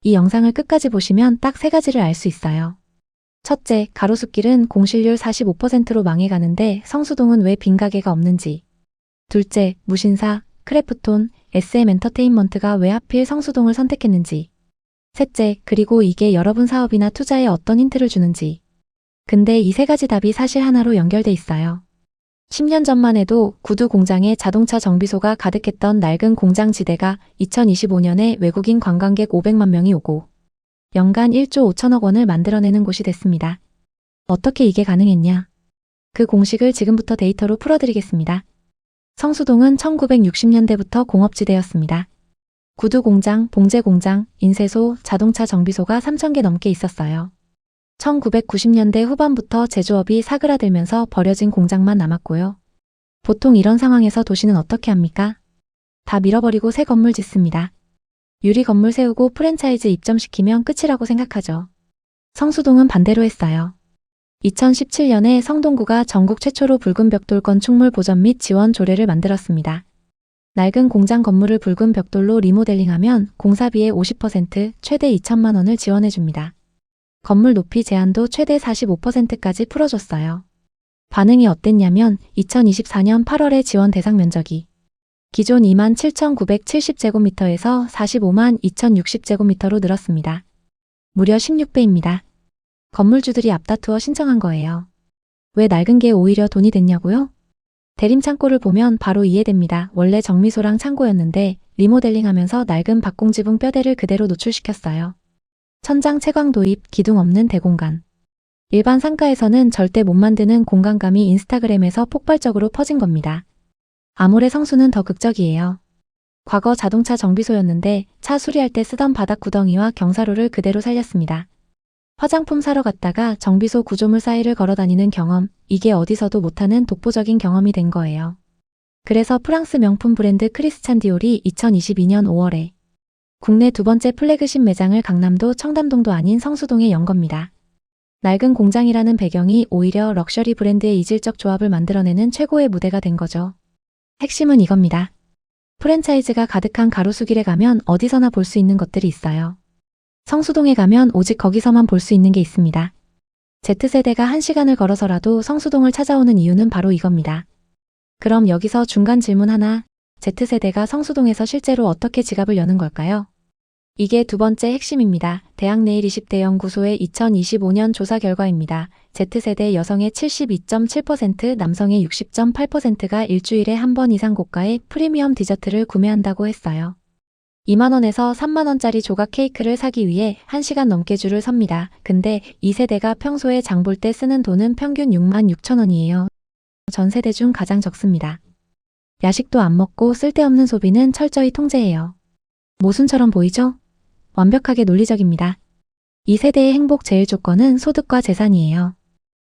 이 영상을 끝까지 보시면 딱 3가지를 알 수 있어요. 첫째, 가로수길은 공실률 45%로 망해가는데 성수동은 왜 빈가게가 없는지. 둘째, 무신사, 크래프톤, SM엔터테인먼트가 왜 하필 성수동을 선택했는지. 셋째, 그리고 이게 여러분 사업이나 투자에 어떤 힌트를 주는지. 근데 이 3가지 답이 사실 하나로 연결돼 있어요. 10년 전만 해도 구두 공장에 자동차 정비소가 가득했던 낡은 공장지대가 2025년에 외국인 관광객 500만 명이 오고 연간 1조 5천억 원을 만들어내는 곳이 됐습니다. 어떻게 이게 가능했냐? 그 공식을 지금부터 데이터로 풀어드리겠습니다. 성수동은 1960년대부터 공업지대였습니다. 구두 공장, 봉제 공장, 인쇄소, 자동차 정비소가 3,000개 넘게 있었어요. 1990년대 후반부터 제조업이 사그라들면서 버려진 공장만 남았고요. 보통 이런 상황에서 도시는 어떻게 합니까? 다 밀어버리고 새 건물 짓습니다. 유리 건물 세우고 프랜차이즈 입점시키면 끝이라고 생각하죠. 성수동은 반대로 했어요. 2017년에 성동구가 전국 최초로 붉은 벽돌 건축물 보전 및 지원 조례를 만들었습니다. 낡은 공장 건물을 붉은 벽돌로 리모델링하면 공사비의 50%, 최대 2천만 원을 지원해줍니다. 건물 높이 제한도 최대 45%까지 풀어줬어요. 반응이 어땠냐면 2024년 8월에 지원 대상 면적이 기존 27,970제곱미터에서 45만 2,060제곱미터로 늘었습니다. 무려 16배입니다. 건물주들이 앞다투어 신청한 거예요. 왜 낡은 게 오히려 돈이 됐냐고요? 대림창고를 보면 바로 이해됩니다. 원래 정미소랑 창고였는데 리모델링하면서 낡은 박공지붕 뼈대를 그대로 노출시켰어요. 천장 채광 도입, 기둥 없는 대공간. 일반 상가에서는 절대 못 만드는 공간감이 인스타그램에서 폭발적으로 퍼진 겁니다. 아모레 성수는 더 극적이에요. 과거 자동차 정비소였는데 차 수리할 때 쓰던 바닥 구덩이와 경사로를 그대로 살렸습니다. 화장품 사러 갔다가 정비소 구조물 사이를 걸어다니는 경험, 이게 어디서도 못하는 독보적인 경험이 된 거예요. 그래서 프랑스 명품 브랜드 크리스찬 디올이 2022년 5월에 국내 2번째 플래그십 매장을 강남도 청담동도 아닌 성수동에 연 겁니다. 낡은 공장이라는 배경이 오히려 럭셔리 브랜드의 이질적 조합을 만들어내는 최고의 무대가 된 거죠. 핵심은 이겁니다. 프랜차이즈가 가득한 가로수길에 가면 어디서나 볼 수 있는 것들이 있어요. 성수동에 가면 오직 거기서만 볼 수 있는 게 있습니다. Z세대가 1시간을 걸어서라도 성수동을 찾아오는 이유는 바로 이겁니다. 그럼 여기서 중간 질문 하나, Z세대가 성수동에서 실제로 어떻게 지갑을 여는 걸까요? 이게 2번째 핵심입니다. 대학내일 20대 연구소의 2025년 조사 결과입니다. Z세대 여성의 72.7%, 남성의 60.8%가 일주일에 한 번 이상 고가의 프리미엄 디저트를 구매한다고 했어요. 2만원에서 3만원짜리 조각 케이크를 사기 위해 1시간 넘게 줄을 섭니다. 근데 이 세대가 평소에 장 볼 때 쓰는 돈은 평균 6만 6천 원이에요. 전 세대 중 가장 적습니다. 야식도 안 먹고 쓸데없는 소비는 철저히 통제해요. 모순처럼 보이죠? 완벽하게 논리적입니다. 이 세대의 행복 제일 조건은 소득과 재산이에요.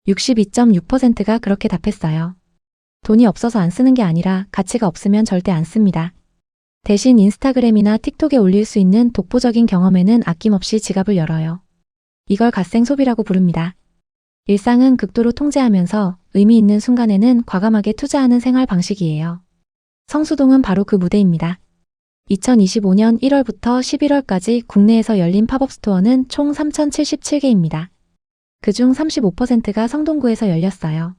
62.6%가 그렇게 답했어요. 돈이 없어서 안 쓰는 게 아니라 가치가 없으면 절대 안 씁니다. 대신 인스타그램이나 틱톡에 올릴 수 있는 독보적인 경험에는 아낌없이 지갑을 열어요. 이걸 갓생 소비라고 부릅니다. 일상은 극도로 통제하면서 의미 있는 순간에는 과감하게 투자하는 생활 방식이에요. 성수동은 바로 그 무대입니다. 2025년 1월부터 11월까지 국내에서 열린 팝업 스토어는 총 3,077개입니다. 그중 35%가 성동구에서 열렸어요.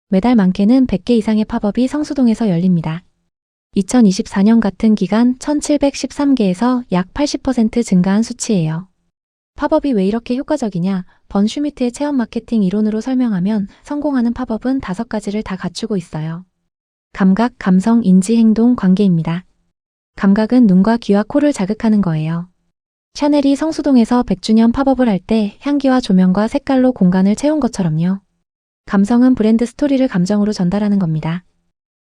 매달 많게는 100개 이상의 팝업이 성수동에서 열립니다. 2024년 같은 기간 1,713개에서 약 80% 증가한 수치예요. 팝업이 왜 이렇게 효과적이냐? 번 슈미트의 체험 마케팅 이론으로 설명하면 성공하는 팝업은 5가지를 다 갖추고 있어요. 감각, 감성, 인지, 행동, 관계입니다. 감각은 눈과 귀와 코를 자극하는 거예요. 샤넬이 성수동에서 100주년 팝업을 할 때 향기와 조명과 색깔로 공간을 채운 것처럼요. 감성은 브랜드 스토리를 감정으로 전달하는 겁니다.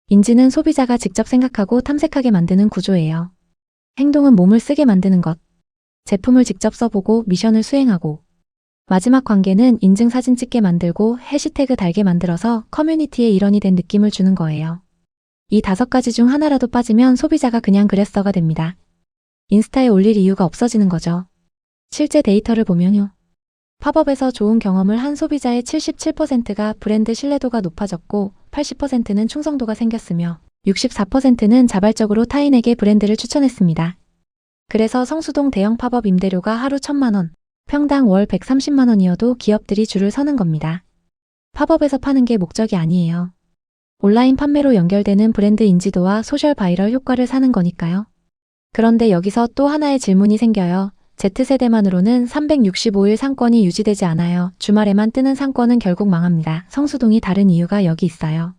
인지는 소비자가 직접 생각하고 탐색하게 만드는 구조예요. 행동은 몸을 쓰게 만드는 것. 제품을 직접 써보고 미션을 수행하고. 마지막 관계는 인증 사진 찍게 만들고 해시태그 달게 만들어서 커뮤니티의 일원이 된 느낌을 주는 거예요. 이 5가지 중 하나라도 빠지면 소비자가 그냥 그랬어가 됩니다. 인스타에 올릴 이유가 없어지는 거죠. 실제 데이터를 보면요. 팝업에서 좋은 경험을 한 소비자의 77%가 브랜드 신뢰도가 높아졌고 80%는 충성도가 생겼으며 64%는 자발적으로 타인에게 브랜드를 추천했습니다. 그래서 성수동 대형 팝업 임대료가 하루 1,000만 원, 평당 월 130만 원이어도 기업들이 줄을 서는 겁니다. 팝업에서 파는 게 목적이 아니에요. 온라인 판매로 연결되는 브랜드 인지도와 소셜 바이럴 효과를 사는 거니까요. 그런데 여기서 또 하나의 질문이 생겨요. Z세대만으로는 365일 상권이 유지되지 않아요. 주말에만 뜨는 상권은 결국 망합니다. 성수동이 다른 이유가 여기 있어요.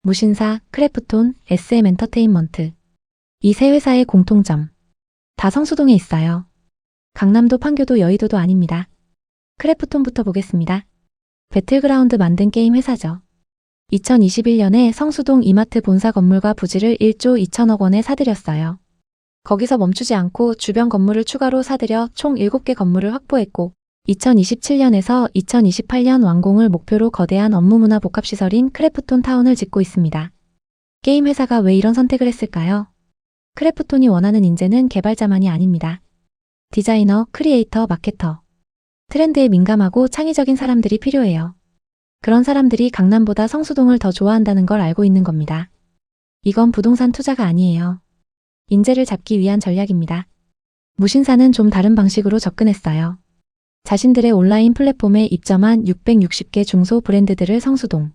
무신사, 크래프톤, SM엔터테인먼트. 이 세 회사의 공통점. 다 성수동에 있어요. 강남도 판교도 여의도도 아닙니다. 크래프톤부터 보겠습니다. 배틀그라운드 만든 게임 회사죠. 2021년에 성수동 이마트 본사 건물과 부지를 1조 2천억 원에 사들였어요. 거기서 멈추지 않고 주변 건물을 추가로 사들여 총 7개 건물을 확보했고 2027년에서 2028년 완공을 목표로 거대한 업무문화 복합시설인 크래프톤 타운을 짓고 있습니다. 게임 회사가 왜 이런 선택을 했을까요? 크래프톤이 원하는 인재는 개발자만이 아닙니다. 디자이너, 크리에이터, 마케터. 트렌드에 민감하고 창의적인 사람들이 필요해요. 그런 사람들이 강남보다 성수동을 더 좋아한다는 걸 알고 있는 겁니다. 이건 부동산 투자가 아니에요. 인재를 잡기 위한 전략입니다. 무신사는 좀 다른 방식으로 접근했어요. 자신들의 온라인 플랫폼에 입점한 660개 중소 브랜드들을 성수동,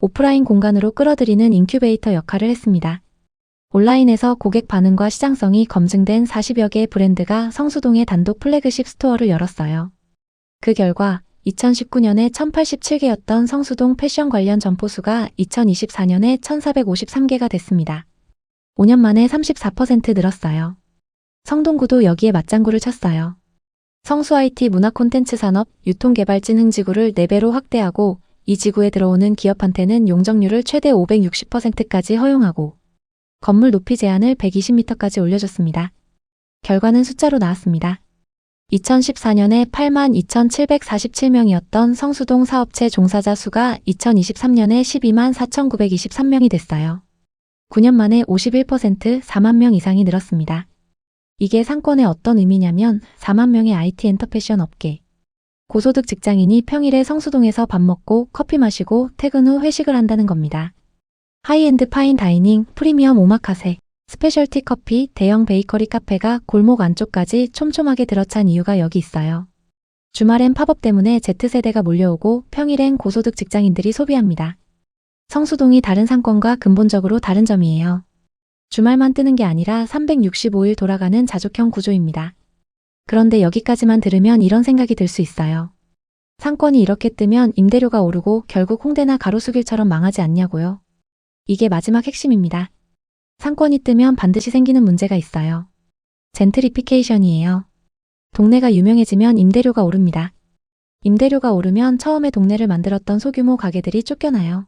오프라인 공간으로 끌어들이는 인큐베이터 역할을 했습니다. 온라인에서 고객 반응과 시장성이 검증된 40여 개의 브랜드가 성수동에 단독 플래그십 스토어를 열었어요. 그 결과 2019년에 1087개였던 성수동 패션 관련 점포 수가 2024년에 1453개가 됐습니다. 5년 만에 34% 늘었어요. 성동구도 여기에 맞장구를 쳤어요. 성수 IT 문화 콘텐츠 산업 유통개발진흥지구를 4배로 확대하고 이 지구에 들어오는 기업한테는 용적률을 최대 560%까지 허용하고 건물 높이 제한을 120m까지 올려줬습니다. 결과는 숫자로 나왔습니다. 2014년에 82,747명이었던 성수동 사업체 종사자 수가 2023년에 124,923명이 됐어요. 9년 만에 51% 4만 명 이상이 늘었습니다. 이게 상권에 어떤 의미냐면 4만 명의 IT 엔터패션 업계. 고소득 직장인이 평일에 성수동에서 밥 먹고 커피 마시고 퇴근 후 회식을 한다는 겁니다. 하이엔드 파인 다이닝, 프리미엄 오마카세, 스페셜티 커피, 대형 베이커리 카페가 골목 안쪽까지 촘촘하게 들어찬 이유가 여기 있어요. 주말엔 팝업 때문에 Z세대가 몰려오고 평일엔 고소득 직장인들이 소비합니다. 성수동이 다른 상권과 근본적으로 다른 점이에요. 주말만 뜨는 게 아니라 365일 돌아가는 자족형 구조입니다. 그런데 여기까지만 들으면 이런 생각이 들 수 있어요. 상권이 이렇게 뜨면 임대료가 오르고 결국 홍대나 가로수길처럼 망하지 않냐고요. 이게 마지막 핵심입니다. 상권이 뜨면 반드시 생기는 문제가 있어요. 젠트리피케이션이에요. 동네가 유명해지면 임대료가 오릅니다. 임대료가 오르면 처음에 동네를 만들었던 소규모 가게들이 쫓겨나요.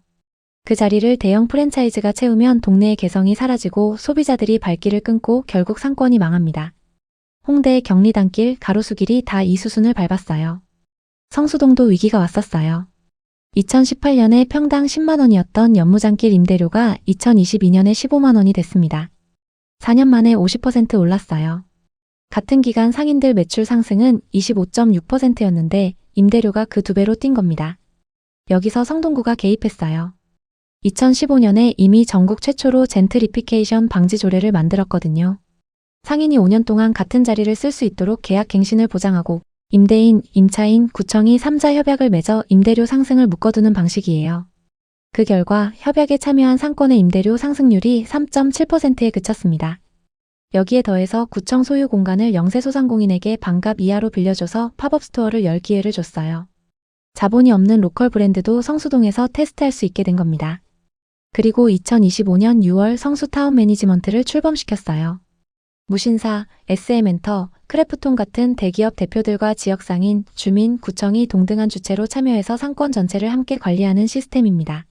그 자리를 대형 프랜차이즈가 채우면 동네의 개성이 사라지고 소비자들이 발길을 끊고 결국 상권이 망합니다. 홍대, 경리단길, 가로수길이 다 이 수순을 밟았어요. 성수동도 위기가 왔었어요. 2018년에 평당 10만 원이었던 연무장길 임대료가 2022년에 15만 원이 됐습니다. 4년 만에 50% 올랐어요. 같은 기간 상인들 매출 상승은 25.6%였는데 임대료가 그 2배로 뛴 겁니다. 여기서 성동구가 개입했어요. 2015년에 이미 전국 최초로 젠트리피케이션 방지 조례를 만들었거든요. 상인이 5년 동안 같은 자리를 쓸 수 있도록 계약 갱신을 보장하고 임대인, 임차인, 구청이 3자 협약을 맺어 임대료 상승을 묶어두는 방식이에요. 그 결과 협약에 참여한 상권의 임대료 상승률이 3.7%에 그쳤습니다. 여기에 더해서 구청 소유 공간을 영세소상공인에게 반값 이하로 빌려줘서 팝업 스토어를 열 기회를 줬어요. 자본이 없는 로컬 브랜드도 성수동에서 테스트할 수 있게 된 겁니다. 그리고 2025년 6월 성수 타운 매니지먼트를 출범시켰어요. 무신사, SM엔터, 크래프톤 같은 대기업 대표들과 지역상인, 주민, 구청이 동등한 주체로 참여해서 상권 전체를 함께 관리하는 시스템입니다.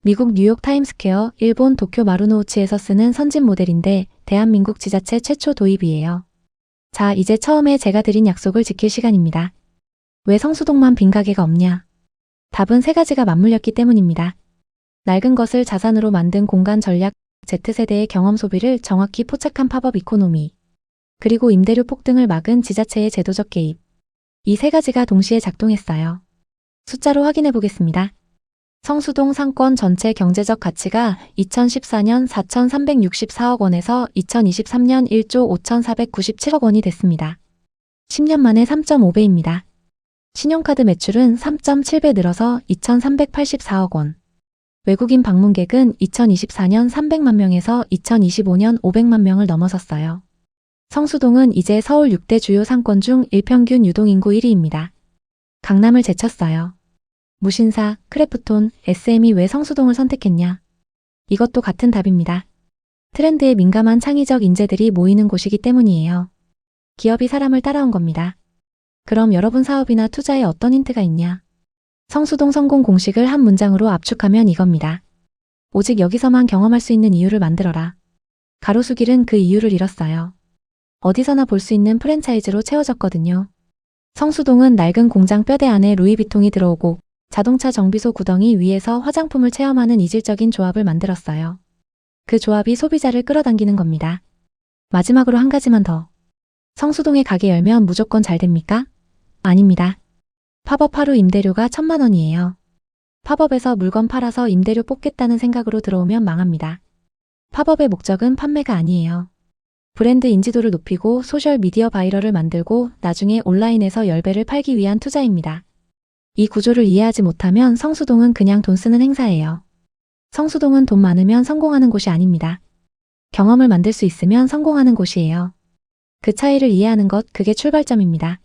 미국 뉴욕 타임스퀘어, 일본 도쿄 마루노우치에서 쓰는 선진 모델인데 대한민국 지자체 최초 도입이에요. 자, 이제 처음에 제가 드린 약속을 지킬 시간입니다. 왜 성수동만 빈 가게가 없냐? 답은 3가지가 맞물렸기 때문입니다. 낡은 것을 자산으로 만든 공간 전략, Z세대의 경험 소비를 정확히 포착한 팝업 이코노미, 그리고 임대료 폭등을 막은 지자체의 제도적 개입. 이 3가지가 동시에 작동했어요. 숫자로 확인해 보겠습니다. 성수동 상권 전체 경제적 가치가 2014년 4,364억 원에서 2023년 1조 5,497억 원이 됐습니다. 10년 만에 3.5배입니다. 신용카드 매출은 3.7배 늘어서 2,384억 원. 외국인 방문객은 2024년 300만 명에서 2025년 500만 명을 넘어섰어요. 성수동은 이제 서울 6대 주요 상권 중 일평균 유동인구 1위입니다. 강남을 제쳤어요. 무신사, 크래프톤, SM이 왜 성수동을 선택했냐? 이것도 같은 답입니다. 트렌드에 민감한 창의적 인재들이 모이는 곳이기 때문이에요. 기업이 사람을 따라온 겁니다. 그럼 여러분 사업이나 투자에 어떤 힌트가 있냐? 성수동 성공 공식을 한 문장으로 압축하면 이겁니다. 오직 여기서만 경험할 수 있는 이유를 만들어라. 가로수길은 그 이유를 잃었어요. 어디서나 볼 수 있는 프랜차이즈로 채워졌거든요. 성수동은 낡은 공장 뼈대 안에 루이비통이 들어오고 자동차 정비소 구덩이 위에서 화장품을 체험하는 이질적인 조합을 만들었어요. 그 조합이 소비자를 끌어당기는 겁니다. 마지막으로 한 가지만 더. 성수동에 가게 열면 무조건 잘 됩니까? 아닙니다. 팝업 하루 임대료가 1,000만 원이에요. 팝업에서 물건 팔아서 임대료 뽑겠다는 생각으로 들어오면 망합니다. 팝업의 목적은 판매가 아니에요. 브랜드 인지도를 높이고 소셜미디어 바이럴을 만들고 나중에 온라인에서 10배를 팔기 위한 투자입니다. 이 구조를 이해하지 못하면 성수동은 그냥 돈 쓰는 행사예요. 성수동은 돈 많으면 성공하는 곳이 아닙니다. 경험을 만들 수 있으면 성공하는 곳이에요. 그 차이를 이해하는 것, 그게 출발점입니다.